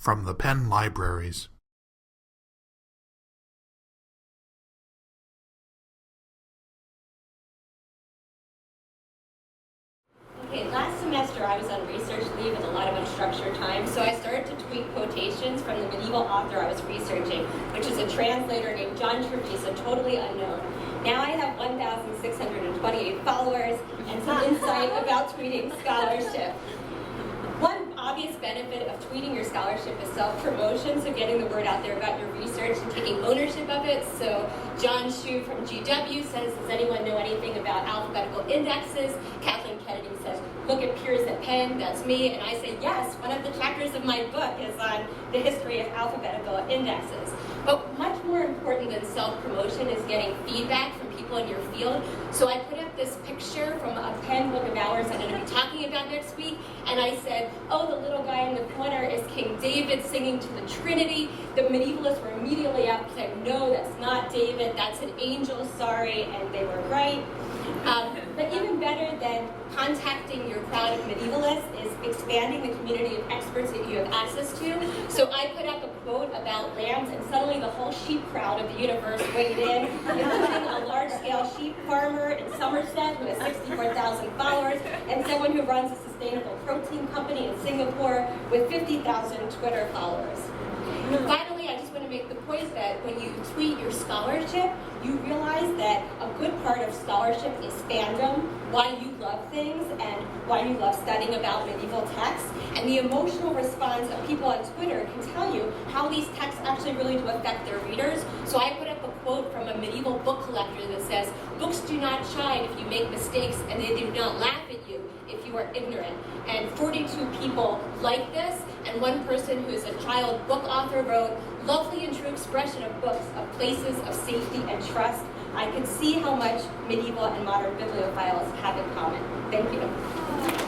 from the Penn Libraries. Okay, last semester I was on research leave with a lot of unstructured time, so I started to tweet quotations from the medieval author I was researching, which is a translator named John Trevisa, totally unknown. Now I have 1,628 followers and some insight about tweeting scholarship. One obvious benefit of tweeting your scholarship is self-promotion, so getting the word out there about your research and taking ownership of it. So John Shu from GW says, does anyone know anything about alphabetical indexes? Kathleen Kennedy says, look at peers at Penn, that's me. And I say, yes, one of the chapters of my book is on the history of alphabetical indexes. But much more important than self-promotion is getting feedback from people in your field. So I put up this picture from a Penn book of hours I'm going to be talking about next week, and I said, oh, the little guy in the corner is King David singing to the Trinity. The medievalists were immediately out saying, no, that's not David, that's an angel, sorry, and they were right. But even better than contacting your crowd of medievalists is expanding the community of experts that you have access to. So I put up a quote about lambs, and suddenly the whole sheep crowd of the universe weighed in, including a large-scale sheep farmer in Somerset who has 64,000 followers, and someone who runs a sustainable protein company in Singapore with 50,000 Twitter followers. Finally, I just want to make the point that when you tweet your scholarship, you realize that a good part of scholarship is fandom, why you love things and why you love studying about medieval texts. And the emotional response of people on Twitter can tell you how these texts actually really do affect their readers. So I put up a quote from a medieval book collector that says, books do not shine if you make mistakes, and they do not laugh at you if you are ignorant. And 42 people like this, and one person who's a child book author wrote, lovely and true expression of books, of places of safety and trust. I could see how much medieval and modern bibliophiles have in common. Thank you.